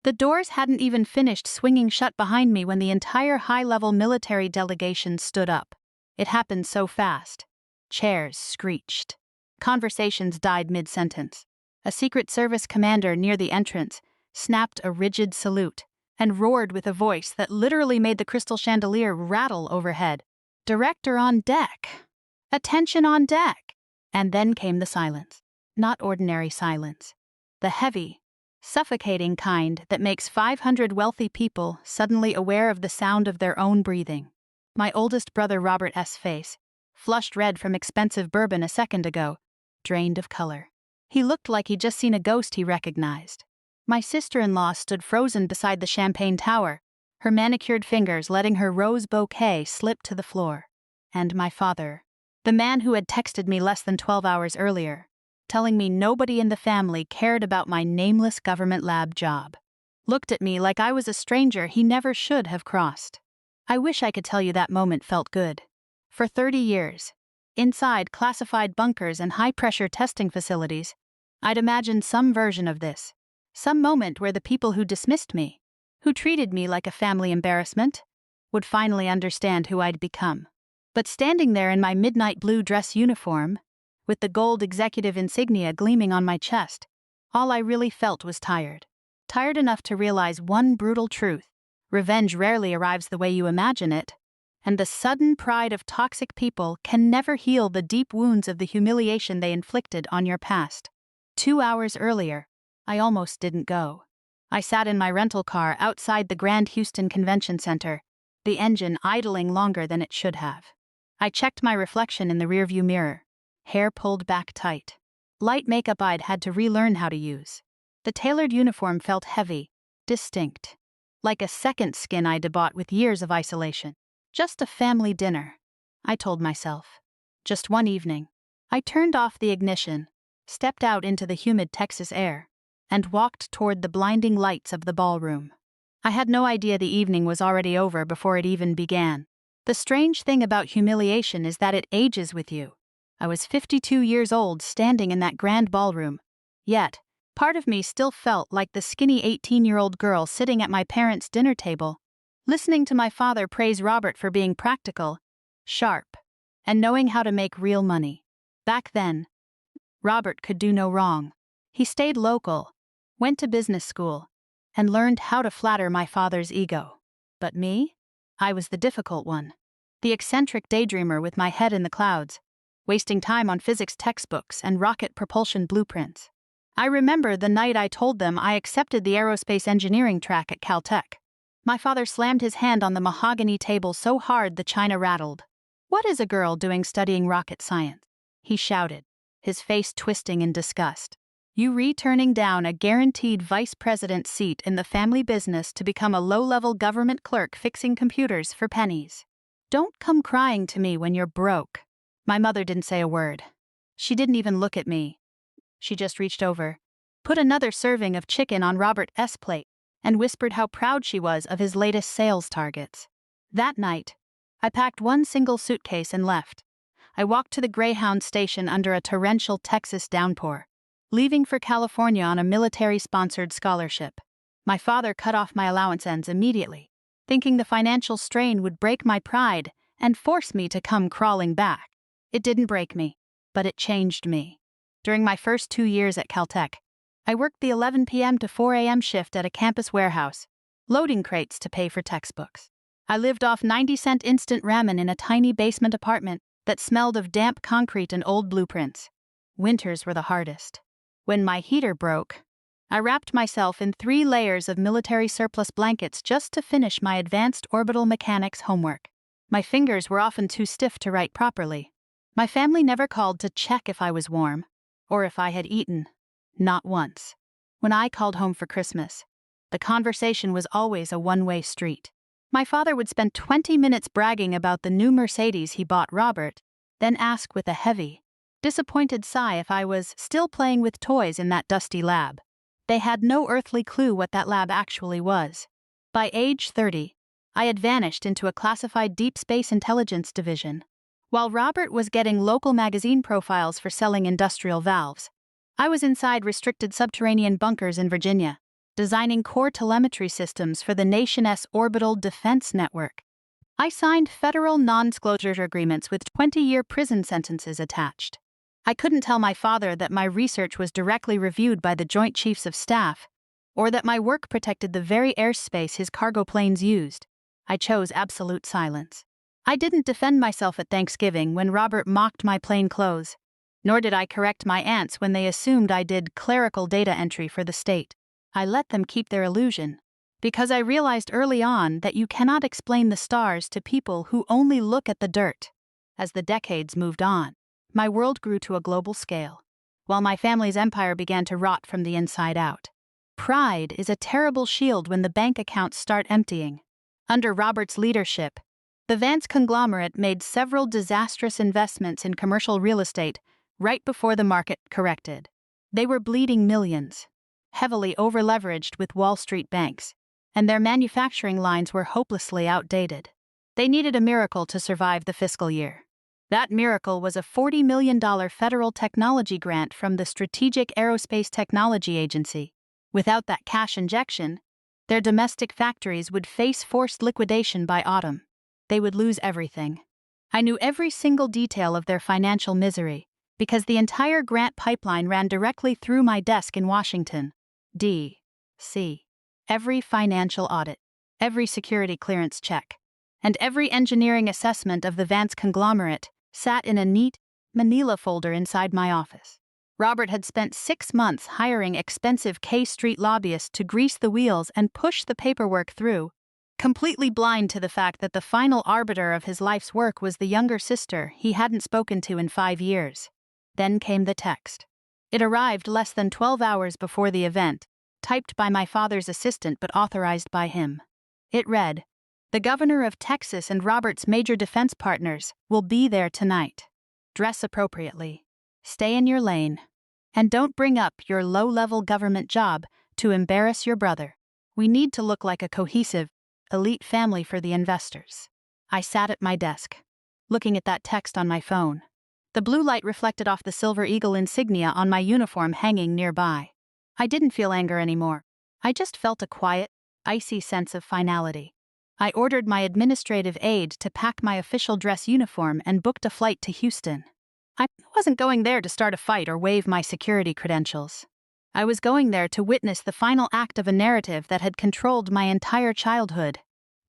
The doors hadn't even finished swinging shut behind me when the entire high-level military delegation stood up. It happened so fast. Chairs screeched. Conversations died mid-sentence. A Secret Service commander near the entrance snapped a rigid salute and roared with a voice that literally made the crystal chandelier rattle overhead. "Director on deck! Attention on deck!" And then came the silence. Not ordinary silence. The heavy, suffocating kind that makes 500 wealthy people suddenly aware of the sound of their own breathing. My oldest brother Robert's face, flushed red from expensive bourbon a second ago, drained of color. He looked like he'd just seen a ghost he recognized. My sister-in-law stood frozen beside the champagne tower, her manicured fingers letting her rose bouquet slip to the floor. And my father, the man who had texted me less than 12 hours earlier, telling me nobody in the family cared about my nameless government lab job, looked at me like I was a stranger he never should have crossed. I wish I could tell you that moment felt good. For 30 years, inside classified bunkers and high-pressure testing facilities, I'd imagined some version of this. Some moment where the people who dismissed me, who treated me like a family embarrassment, would finally understand who I'd become. But standing there in my midnight blue dress uniform, with the gold executive insignia gleaming on my chest, all I really felt was tired. Tired enough to realize one brutal truth: revenge rarely arrives the way you imagine it, and the sudden pride of toxic people can never heal the deep wounds of the humiliation they inflicted on your past. 2 hours earlier, I almost didn't go. I sat in my rental car outside the Grand Houston Convention Center, the engine idling longer than it should have. I checked my reflection in the rearview mirror, hair pulled back tight. Light makeup I'd had to relearn how to use. The tailored uniform felt heavy, distinct, like a second skin I'd bought with years of isolation. Just a family dinner, I told myself. Just one evening. I turned off the ignition, stepped out into the humid Texas air, and walked toward the blinding lights of the ballroom. I had no idea the evening was already over before it even began. The strange thing about humiliation is that it ages with you. I was 52 years old standing in that grand ballroom. Yet, part of me still felt like the skinny 18-year-old girl sitting at my parents' dinner table, listening to my father praise Robert for being practical, sharp, and knowing how to make real money. Back then, Robert could do no wrong. He stayed local, went to business school, and learned how to flatter my father's ego. But me? I was the difficult one. The eccentric daydreamer with my head in the clouds, wasting time on physics textbooks and rocket propulsion blueprints. I remember the night I told them I accepted the aerospace engineering track at Caltech. My father slammed his hand on the mahogany table so hard the china rattled. "What is a girl doing studying rocket science?" he shouted, his face twisting in disgust. "You turning down a guaranteed vice president seat in the family business to become a low-level government clerk fixing computers for pennies. Don't come crying to me when you're broke." My mother didn't say a word. She didn't even look at me. She just reached over, put another serving of chicken on Robert's plate, and whispered how proud she was of his latest sales targets. That night, I packed one single suitcase and left. I walked to the Greyhound station under a torrential Texas downpour, leaving for California on a military-sponsored scholarship. My father cut off my allowance ends immediately, thinking the financial strain would break my pride and force me to come crawling back. It didn't break me, but it changed me. During my first 2 years at Caltech, I worked the 11 p.m. to 4 a.m. shift at a campus warehouse, loading crates to pay for textbooks. I lived off 90-cent instant ramen in a tiny basement apartment that smelled of damp concrete and old blueprints. Winters were the hardest. When my heater broke, I wrapped myself in 3 layers of military surplus blankets just to finish my advanced orbital mechanics homework. My fingers were often too stiff to write properly. My family never called to check if I was warm, or if I had eaten. Not once. When I called home for Christmas, the conversation was always a one-way street. My father would spend 20 minutes bragging about the new Mercedes he bought Robert, then ask with a heavy, disappointed sigh if I was still playing with toys in that dusty lab. They had no earthly clue what that lab actually was. By age 30, I had vanished into a classified deep space intelligence division. While Robert was getting local magazine profiles for selling industrial valves, I was inside restricted subterranean bunkers in Virginia, designing core telemetry systems for the nation's orbital defense network. I signed federal non-disclosure agreements with 20-year prison sentences attached. I couldn't tell my father that my research was directly reviewed by the Joint Chiefs of Staff, or that my work protected the very airspace his cargo planes used. I chose absolute silence. I didn't defend myself at Thanksgiving when Robert mocked my plain clothes, nor did I correct my aunts when they assumed I did clerical data entry for the state. I let them keep their illusion, because I realized early on that you cannot explain the stars to people who only look at the dirt. As the decades moved on, my world grew to a global scale, while my family's empire began to rot from the inside out. Pride is a terrible shield when the bank accounts start emptying. Under Robert's leadership, the Vance conglomerate made several disastrous investments in commercial real estate right before the market corrected. They were bleeding millions, heavily over-leveraged with Wall Street banks, and their manufacturing lines were hopelessly outdated. They needed a miracle to survive the fiscal year. That miracle was a $40 million federal technology grant from the Strategic Aerospace Technology Agency. Without that cash injection, their domestic factories would face forced liquidation by autumn. They would lose everything. I knew every single detail of their financial misery, because the entire grant pipeline ran directly through my desk in Washington, D.C. Every financial audit, every security clearance check, and every engineering assessment of the Vance conglomerate sat in a neat manila folder inside my office. Robert had spent 6 months hiring expensive K Street lobbyists to grease the wheels and push the paperwork through, completely blind to the fact that the final arbiter of his life's work was the younger sister he hadn't spoken to in 5 years. Then came the text. It arrived less than 12 hours before the event, typed by my father's assistant but authorized by him. It read, "The governor of Texas and Robert's major defense partners will be there tonight. Dress appropriately. Stay in your lane. And don't bring up your low-level government job to embarrass your brother. We need to look like a cohesive, elite family for the investors." I sat at my desk, looking at that text on my phone. The blue light reflected off the Silver Eagle insignia on my uniform hanging nearby. I didn't feel anger anymore. I just felt a quiet, icy sense of finality. I ordered my administrative aide to pack my official dress uniform and booked a flight to Houston. I wasn't going there to start a fight or waive my security credentials. I was going there to witness the final act of a narrative that had controlled my entire childhood,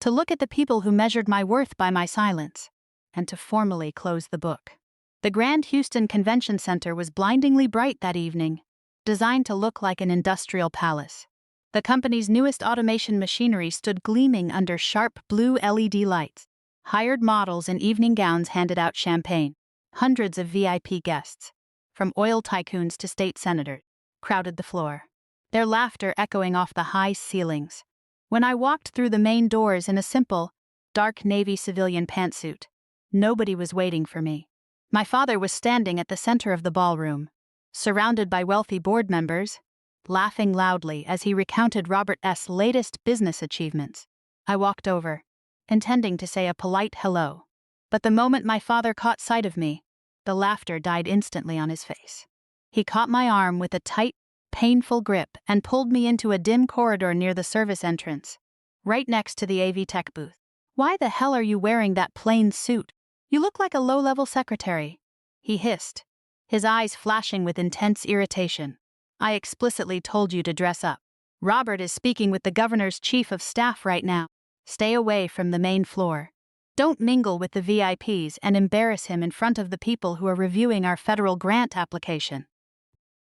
to look at the people who measured my worth by my silence, and to formally close the book. The Grand Houston Convention Center was blindingly bright that evening, designed to look like an industrial palace. The company's newest automation machinery stood gleaming under sharp blue LED lights. Hired models in evening gowns handed out champagne. Hundreds of VIP guests, from oil tycoons to state senators, crowded the floor, their laughter echoing off the high ceilings. When I walked through the main doors in a simple, dark navy civilian pantsuit, nobody was waiting for me. My father was standing at the center of the ballroom, surrounded by wealthy board members, laughing loudly as he recounted Robert's latest business achievements. I walked over, intending to say a polite hello, but the moment my father caught sight of me, the laughter died instantly on his face. He caught my arm with a tight, painful grip and pulled me into a dim corridor near the service entrance, right next to the AV Tech booth. "Why the hell are you wearing that plain suit? You look like a low-level secretary," he hissed, his eyes flashing with intense irritation. "I explicitly told you to dress up. Robert is speaking with the governor's chief of staff right now. Stay away from the main floor. Don't mingle with the VIPs and embarrass him in front of the people who are reviewing our federal grant application."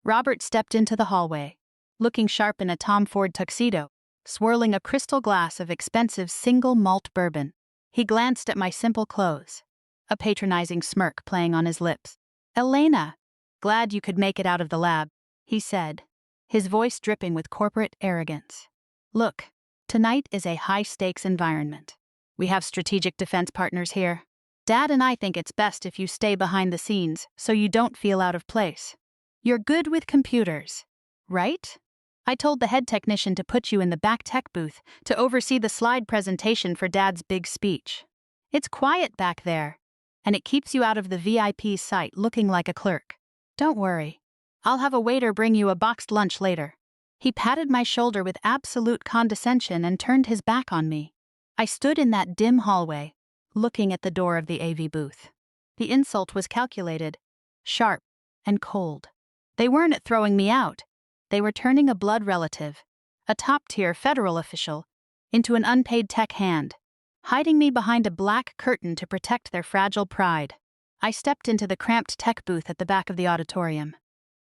Robert stepped into the hallway, looking sharp in a Tom Ford tuxedo, swirling a crystal glass of expensive single malt bourbon. He glanced at my simple clothes, a patronizing smirk playing on his lips. "Elena, glad you could make it out of the lab," he said, his voice dripping with corporate arrogance. "Look, tonight is a high-stakes environment. We have strategic defense partners here. Dad and I think it's best if you stay behind the scenes so you don't feel out of place. You're good with computers, right? I told the head technician to put you in the back tech booth to oversee the slide presentation for Dad's big speech. It's quiet back there, and it keeps you out of the VIP sight looking like a clerk. Don't worry. I'll have a waiter bring you a boxed lunch later." He patted my shoulder with absolute condescension and turned his back on me. I stood in that dim hallway, looking at the door of the AV booth. The insult was calculated, sharp, and cold. They weren't throwing me out. They were turning a blood relative, a top-tier federal official, into an unpaid tech hand, hiding me behind a black curtain to protect their fragile pride. I stepped into the cramped tech booth at the back of the auditorium.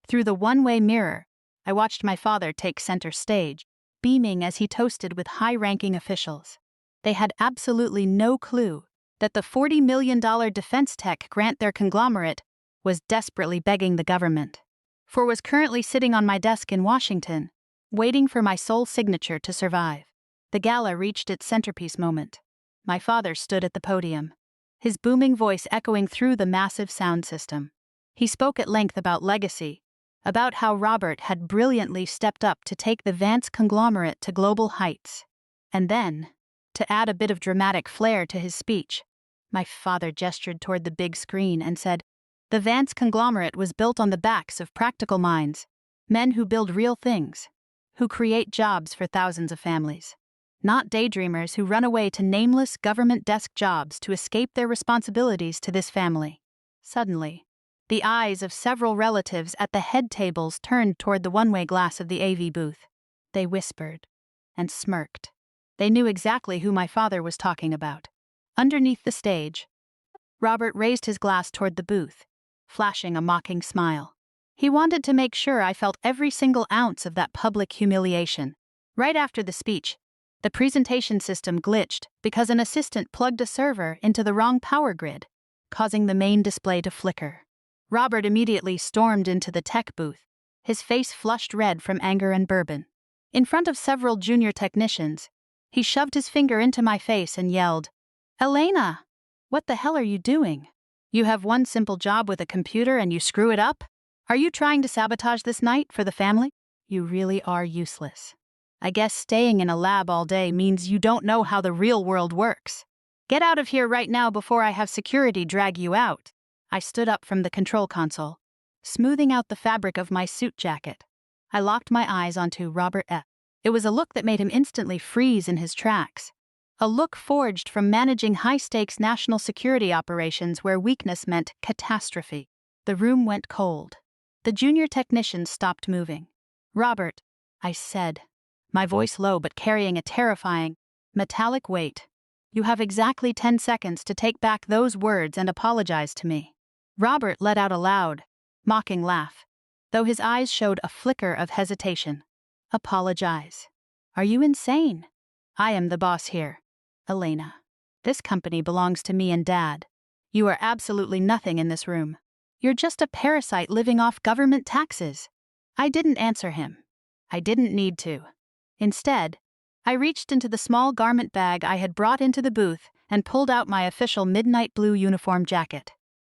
Through the one-way mirror, I watched my father take center stage, beaming as he toasted with high-ranking officials. They had absolutely no clue that the $40 million defense tech grant their conglomerate was desperately begging the government for was currently sitting on my desk in Washington, waiting for my sole signature to survive. The gala reached its centerpiece moment. My father stood at the podium, his booming voice echoing through the massive sound system. He spoke at length about legacy, about how Robert had brilliantly stepped up to take the Vance conglomerate to global heights. And then, to add a bit of dramatic flair to his speech, my father gestured toward the big screen and said, "The Vance conglomerate was built on the backs of practical minds, men who build real things, who create jobs for thousands of families. Not daydreamers who run away to nameless government desk jobs to escape their responsibilities to this family." Suddenly, the eyes of several relatives at the head tables turned toward the one-way glass of the AV booth. They whispered and smirked. They knew exactly who my father was talking about. Underneath the stage, Robert raised his glass toward the booth, flashing a mocking smile. He wanted to make sure I felt every single ounce of that public humiliation. Right after the speech, the presentation system glitched because an assistant plugged a server into the wrong power grid, causing the main display to flicker. Robert immediately stormed into the tech booth, his face flushed red from anger and bourbon. In front of several junior technicians, he shoved his finger into my face and yelled, "Elena, what the hell are you doing? You have one simple job with a computer and you screw it up? Are you trying to sabotage this night for the family? You really are useless. I guess staying in a lab all day means you don't know how the real world works. Get out of here right now before I have security drag you out." I stood up from the control console, smoothing out the fabric of my suit jacket. I locked my eyes onto Robert F. It was a look that made him instantly freeze in his tracks. A look forged from managing high-stakes national security operations where weakness meant catastrophe. The room went cold. The junior technicians stopped moving. "Robert," I said, my voice low but carrying a terrifying, metallic weight. "You have exactly 10 seconds to take back those words and apologize to me." Robert let out a loud, mocking laugh, though his eyes showed a flicker of hesitation. "Apologize? Are you insane? I am the boss here, Elena. This company belongs to me and Dad. You are absolutely nothing in this room. You're just a parasite living off government taxes." I didn't answer him. I didn't need to. Instead, I reached into the small garment bag I had brought into the booth and pulled out my official midnight blue uniform jacket.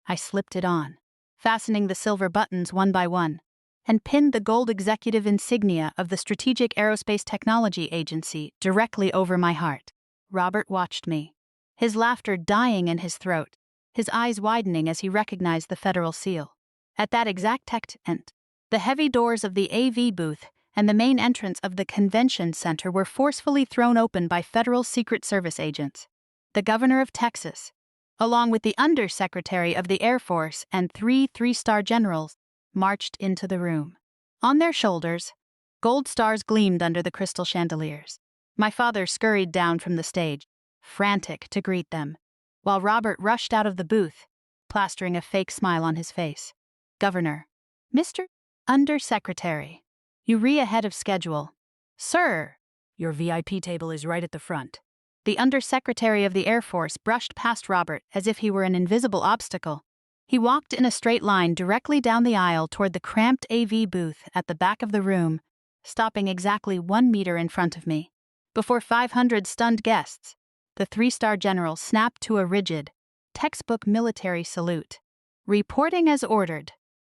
I slipped it on, fastening the silver buttons one by one, and pinned the gold executive insignia of the Strategic Aerospace Technology Agency directly over my heart. Robert watched me, his laughter dying in his throat, his eyes widening as he recognized the federal seal. At that exact second, the heavy doors of the AV booth and the main entrance of the convention center were forcefully thrown open by federal Secret Service agents. The governor of Texas, along with the undersecretary of the Air Force and three-star generals, marched into the room. On their shoulders, gold stars gleamed under the crystal chandeliers. My father scurried down from the stage, frantic to greet them, while Robert rushed out of the booth, plastering a fake smile on his face. "Governor, Mr. Undersecretary, you're ahead of schedule. Sir, your VIP table is right at the front." The Undersecretary of the Air Force brushed past Robert as if he were an invisible obstacle. He walked in a straight line directly down the aisle toward the cramped AV booth at the back of the room, stopping exactly 1 meter in front of me. Before 500 stunned guests, the three-star general snapped to a rigid, textbook military salute. "Reporting as ordered.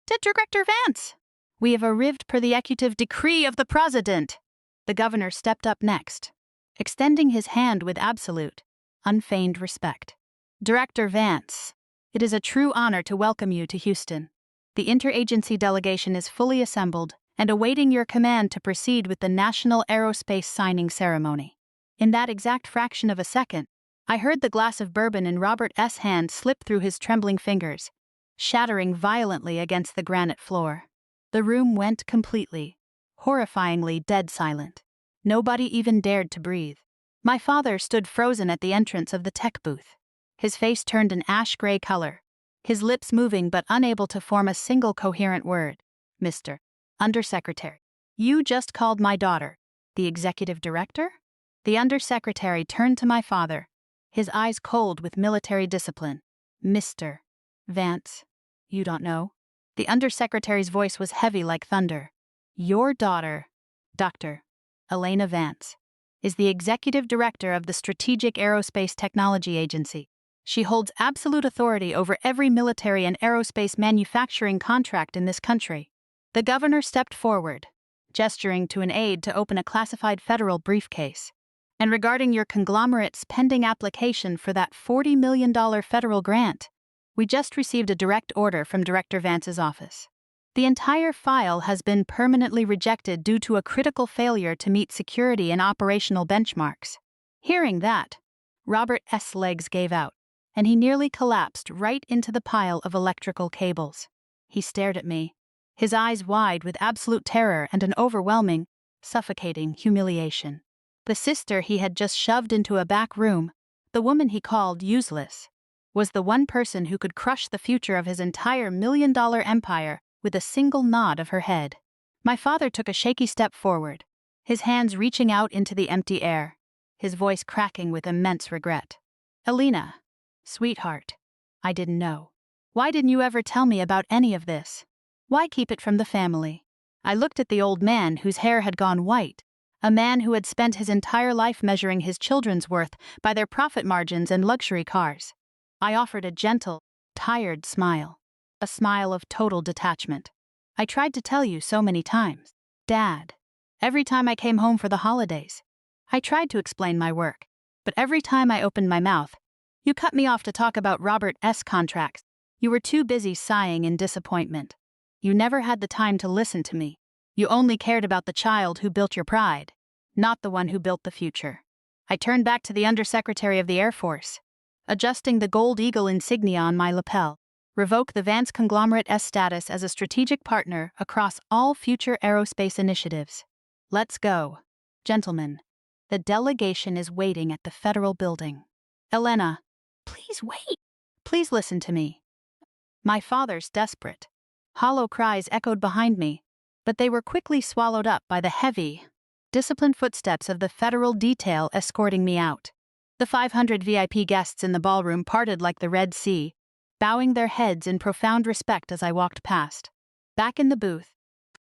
To Director Vance. We have arrived per the executive decree of the President." The governor stepped up next, extending his hand with absolute, unfeigned respect. "Director Vance, it is a true honor to welcome you to Houston. The interagency delegation is fully assembled, and awaiting your command to proceed with the National Aerospace signing ceremony. In that exact fraction of a second, I heard the glass of bourbon in Robert S. hand slip through his trembling fingers, shattering violently against the granite floor. The room went completely, horrifyingly dead silent. Nobody even dared to breathe. My father stood frozen at the entrance of the tech booth. His face turned an ash-gray color, his lips moving but unable to form a single coherent word. Mr. Undersecretary, you just called my daughter the executive director? The undersecretary turned to my father, his eyes cold with military discipline. Mr. Vance, you don't know? The undersecretary's voice was heavy like thunder. Your daughter, Dr. Elena Vance, is the executive director of the Strategic Aerospace Technology Agency. She holds absolute authority over every military and aerospace manufacturing contract in this country. The governor stepped forward, gesturing to an aide to open a classified federal briefcase. And regarding your conglomerate's pending application for that $40 million federal grant, we just received a direct order from Director Vance's office. The entire file has been permanently rejected due to a critical failure to meet security and operational benchmarks. Hearing that, Robert S.'s legs gave out, and he nearly collapsed right into the pile of electrical cables. He stared at me, his eyes wide with absolute terror and an overwhelming, suffocating humiliation. The sister he had just shoved into a back room, the woman he called useless, was the one person who could crush the future of his entire million-dollar empire with a single nod of her head. My father took a shaky step forward, his hands reaching out into the empty air, his voice cracking with immense regret. Elena, sweetheart, I didn't know. Why didn't you ever tell me about any of this? Why keep it from the family? I looked at the old man whose hair had gone white, a man who had spent his entire life measuring his children's worth by their profit margins and luxury cars. I offered a gentle, tired smile, a smile of total detachment. I tried to tell you so many times, Dad. Every time I came home for the holidays, I tried to explain my work, but every time I opened my mouth, you cut me off to talk about Robert S. contracts. You were too busy sighing in disappointment. You never had the time to listen to me. You only cared about the child who built your pride, not the one who built the future. I turned back to the Undersecretary of the Air Force, adjusting the gold eagle insignia on my lapel. Revoke the Vance conglomerate's status as a strategic partner across all future aerospace initiatives. Let's go. Gentlemen, the delegation is waiting at the federal building. Elena, please wait. Please listen to me. My father's desperate, hollow cries echoed behind me, but they were quickly swallowed up by the heavy, disciplined footsteps of the federal detail escorting me out. The 500 VIP guests in the ballroom parted like the Red Sea, bowing their heads in profound respect as I walked past. Back in the booth,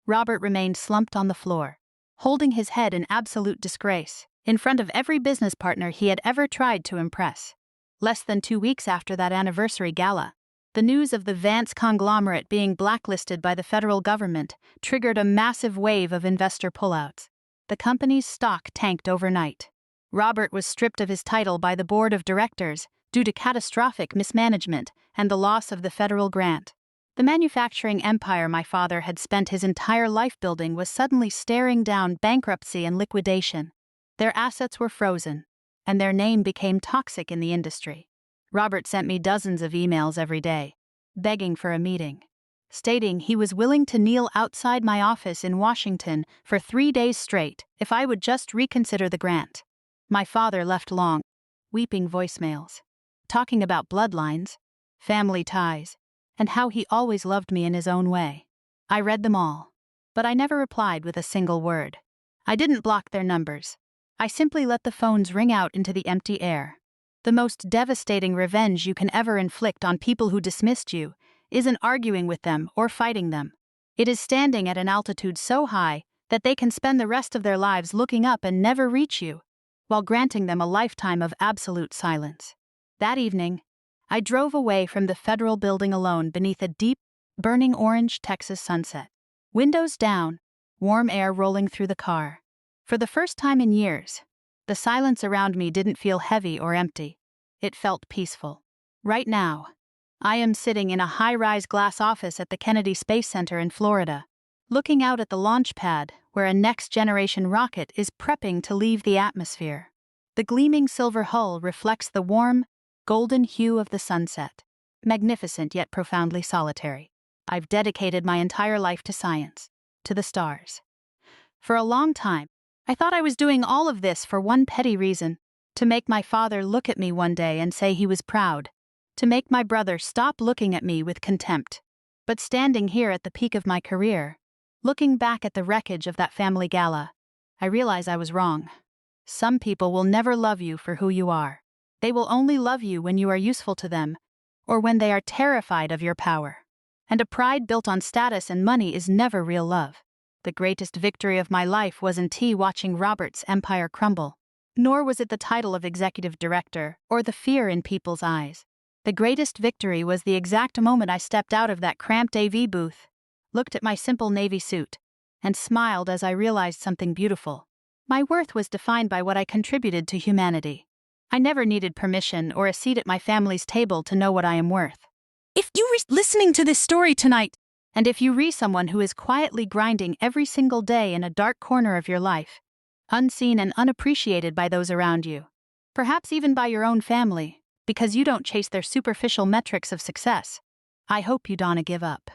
Robert remained slumped on the floor, holding his head in absolute disgrace, in front of every business partner he had ever tried to impress. Less than 2 weeks after that anniversary gala, the news of the Vance conglomerate being blacklisted by the federal government triggered a massive wave of investor pullouts. The company's stock tanked overnight. Robert was stripped of his title by the board of directors due to catastrophic mismanagement and the loss of the federal grant. The manufacturing empire my father had spent his entire life building was suddenly staring down bankruptcy and liquidation. Their assets were frozen, and their name became toxic in the industry. Robert sent me dozens of emails every day, begging for a meeting, stating he was willing to kneel outside my office in Washington for 3 days straight if I would just reconsider the grant. My father left long, weeping voicemails, talking about bloodlines, family ties, and how he always loved me in his own way. I read them all, but I never replied with a single word. I didn't block their numbers. I simply let the phones ring out into the empty air. The most devastating revenge you can ever inflict on people who dismissed you isn't arguing with them or fighting them. It is standing at an altitude so high that they can spend the rest of their lives looking up and never reach you, while granting them a lifetime of absolute silence. That evening, I drove away from the federal building alone beneath a deep, burning orange Texas sunset. Windows down, warm air rolling through the car. For the first time in years, the silence around me didn't feel heavy or empty. It felt peaceful. Right now, I am sitting in a high-rise glass office at the Kennedy Space Center in Florida, looking out at the launch pad where a next-generation rocket is prepping to leave the atmosphere. The gleaming silver hull reflects the warm, golden hue of the sunset, magnificent yet profoundly solitary. I've dedicated my entire life to science, to the stars. For a long time, I thought I was doing all of this for one petty reason: to make my father look at me one day and say he was proud, to make my brother stop looking at me with contempt. But standing here at the peak of my career, looking back at the wreckage of that family gala, I realize I was wrong. Some people will never love you for who you are. They will only love you when you are useful to them, or when they are terrified of your power. And a pride built on status and money is never real love. The greatest victory of my life wasn't watching Robert's empire crumble. Nor was it the title of executive director or the fear in people's eyes. The greatest victory was the exact moment I stepped out of that cramped AV booth, looked at my simple navy suit, and smiled as I realized something beautiful. My worth was defined by what I contributed to humanity. I never needed permission or a seat at my family's table to know what I am worth. If you were listening to this story tonight, and if you re someone who is quietly grinding every single day in a dark corner of your life, unseen and unappreciated by those around you, perhaps even by your own family, because you don't chase their superficial metrics of success, I hope you don't give up.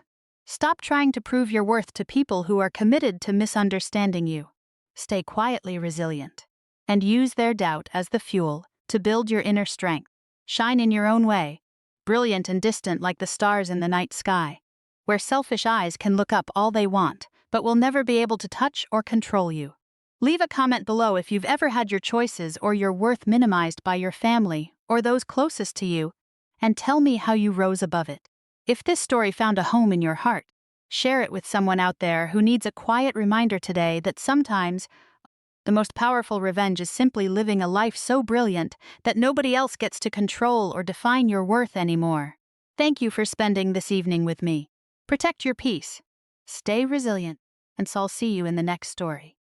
Stop trying to prove your worth to people who are committed to misunderstanding you. Stay quietly resilient, and use their doubt as the fuel to build your inner strength. Shine in your own way, brilliant and distant like the stars in the night sky, where selfish eyes can look up all they want, but will never be able to touch or control you. Leave a comment below if you've ever had your choices or your worth minimized by your family or those closest to you, and tell me how you rose above it. If this story found a home in your heart, share it with someone out there who needs a quiet reminder today that sometimes the most powerful revenge is simply living a life so brilliant that nobody else gets to control or define your worth anymore. Thank you for spending this evening with me. Protect your peace, stay resilient, and I'll see you in the next story.